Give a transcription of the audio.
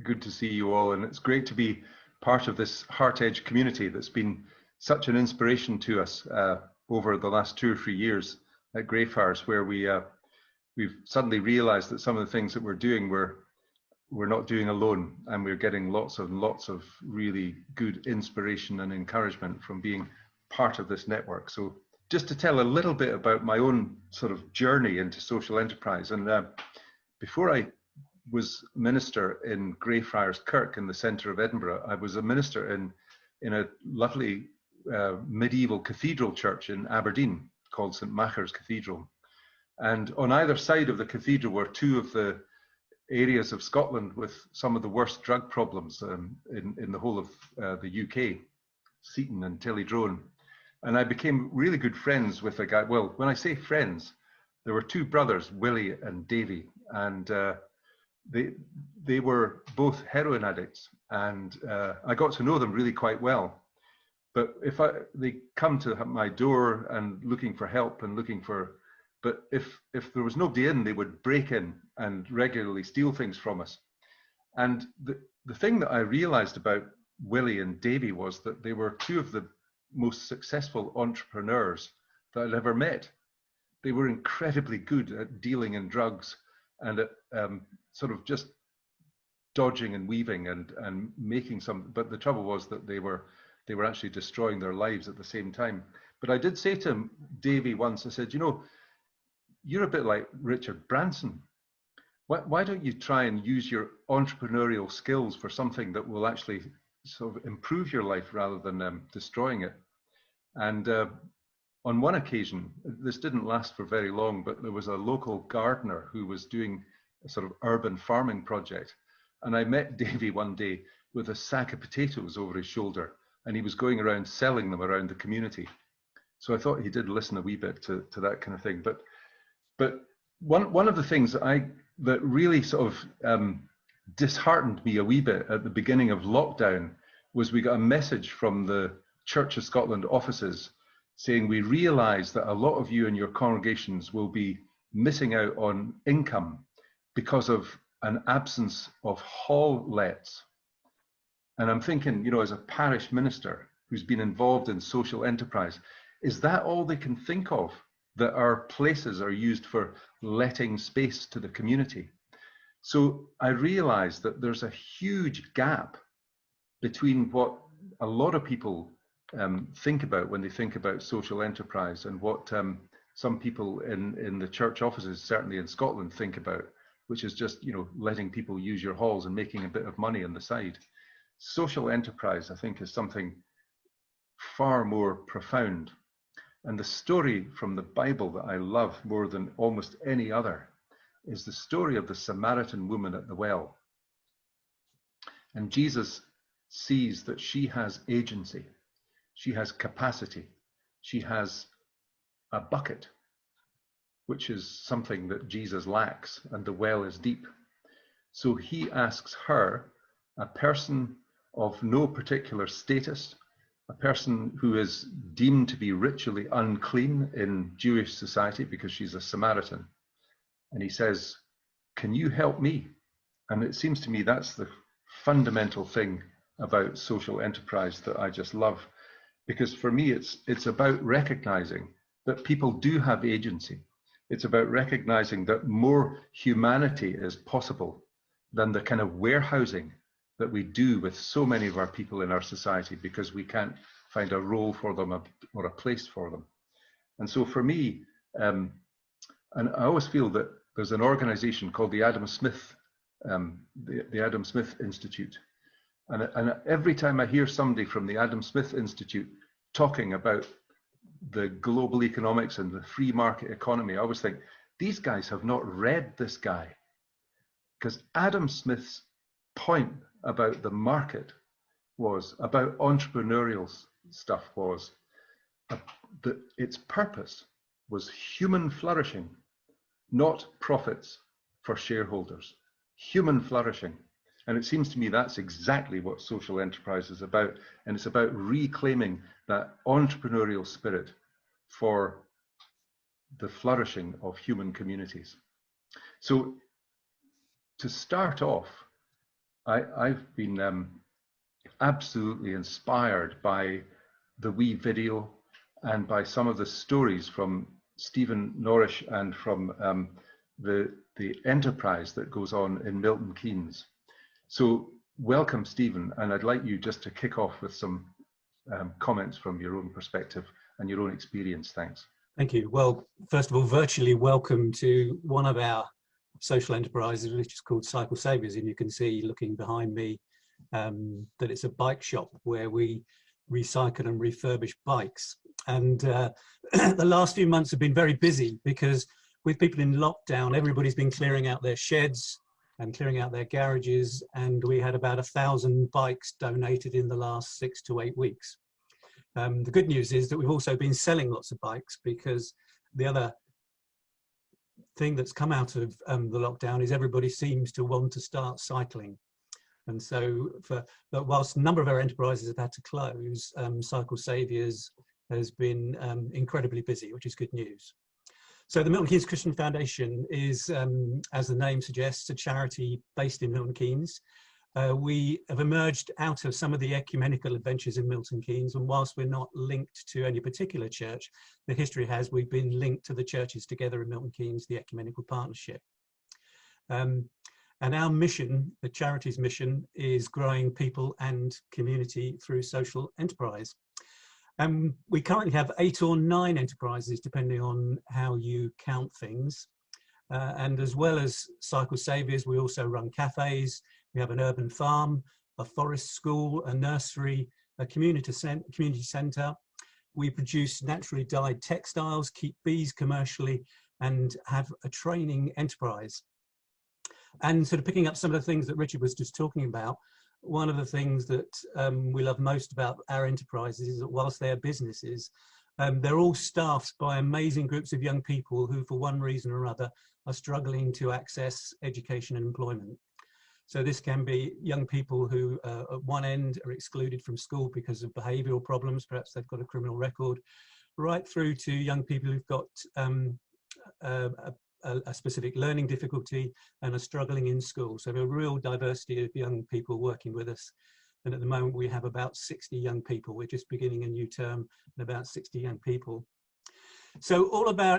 good to see you all, and it's great to be part of this Heart Edge community that's been such an inspiration to us over the last 2 or 3 years at Greyfriars, where we've suddenly realized that some of the things that we're doing we're not doing alone, and we're getting lots of really good inspiration and encouragement from being part of this network. So just to tell a little bit about my own sort of journey into social enterprise, and before I was minister in Greyfriars Kirk in the centre of Edinburgh, I was a minister in a lovely medieval cathedral church in Aberdeen called St Macher's Cathedral. And on either side of the cathedral were 2 of the areas of Scotland with some of the worst drug problems in the whole of the UK, Seaton and Tillydrone. And I became really good friends with a guy. Well, when I say friends, there were 2 brothers, Willie and Davy, and they were both heroin addicts, and I got to know them really quite well. But they come to my door and looking for help and but if there was nobody in, they would break in and regularly steal things from us. And the thing that I realized about Willie and Davy was that they were 2 of the most successful entrepreneurs that I'd ever met. They were incredibly good at dealing in drugs and at sort of just dodging and weaving and making some, but the trouble was that they were actually destroying their lives at the same time. But I did say to Davy once, I said, you know, you're a bit like Richard Branson. Why don't you try and use your entrepreneurial skills for something that will actually sort of improve your life rather than destroying it? And on one occasion, this didn't last for very long, but there was a local gardener who was doing a sort of urban farming project. And I met Davy one day with a sack of potatoes over his shoulder, and he was going around selling them around the community. So I thought he did listen a wee bit to that kind of thing. But one of the things that really sort of disheartened me a wee bit at the beginning of lockdown was we got a message from the Church of Scotland offices saying, we realize that a lot of you in your congregations will be missing out on income because of an absence of hall lets. And I'm thinking, you know, as a parish minister who's been involved in social enterprise, is that all they can think of, that our places are used for letting space to the community? So I realized that there's a huge gap between what a lot of people think about when they think about social enterprise and what some people in the church offices, certainly in Scotland, think about, which is just, you know, letting people use your halls and making a bit of money on the side. Social enterprise, I think, is something far more profound. And the story from the Bible that I love more than almost any other is the story of the Samaritan woman at the well. And Jesus sees that she has agency, she has capacity, she has a bucket, which is something that Jesus lacks, and the well is deep. So he asks her, a person of no particular status, a person who is deemed to be ritually unclean in Jewish society because she's a Samaritan. And he says, can you help me? And it seems to me that's the fundamental thing about social enterprise that I just love. Because for me, it's about recognizing that people do have agency. It's about recognizing that more humanity is possible than the kind of warehousing that we do with so many of our people in our society because we can't find a role for them or a place for them. And so for me, and I always feel that there's an organization called the Adam Smith, the Adam Smith Institute. And every time I hear somebody from the Adam Smith Institute talking about the global economics and the free market economy, I always think, these guys have not read this guy. Because Adam Smith's point about the market was, about entrepreneurial stuff was, that its purpose was human flourishing, not profits for shareholders. Human flourishing. And it seems to me that's exactly what social enterprise is about. And it's about reclaiming that entrepreneurial spirit for the flourishing of human communities. So to start off, I've been absolutely inspired by the wee video and by some of the stories from Stephen Norrish and from the enterprise that goes on in Milton Keynes. So welcome, Stephen, and I'd like you just to kick off with some comments from your own perspective and your own experience. Thanks. Thank you. Well, first of all, virtually welcome to one of our social enterprises, which is called Cycle Saviours, and you can see looking behind me that it's a bike shop where we recycle and refurbish bikes. And the last few months have been very busy because with people in lockdown, everybody's been clearing out their sheds and clearing out their garages, and we had about 1,000 bikes donated in the last 6 to 8 weeks. The good news is that we've also been selling lots of bikes, because the other thing that's come out of the lockdown is everybody seems to want to start cycling. And so whilst a number of our enterprises have had to close, Cycle Saviours has been incredibly busy, which is good news. So the Milton Keynes Christian Foundation is, as the name suggests, a charity based in Milton Keynes. We have emerged out of some of the ecumenical adventures in Milton Keynes, and whilst we're not linked to any particular church, the history has we've been linked to the churches together in Milton Keynes, the ecumenical partnership. And our mission, the charity's mission, is growing people and community through social enterprise. We currently have 8 or 9 enterprises, depending on how you count things. And as well as Cycle Saviours, we also run cafes. We have an urban farm, a forest school, a nursery, a community centre. We produce naturally dyed textiles, keep bees commercially, and have a training enterprise. And sort of picking up some of the things that Richard was just talking about, one of the things that we love most about our enterprises is that whilst they're businesses, they're all staffed by amazing groups of young people who, for one reason or other, are struggling to access education and employment. So this can be young people who at one end are excluded from school because of behavioural problems, perhaps they've got a criminal record, right through to young people who've got a specific learning difficulty and are struggling in school. So we have a real diversity of young people working with us. And at the moment we have about 60 young people. We're just beginning a new term and about 60 young people. So all of our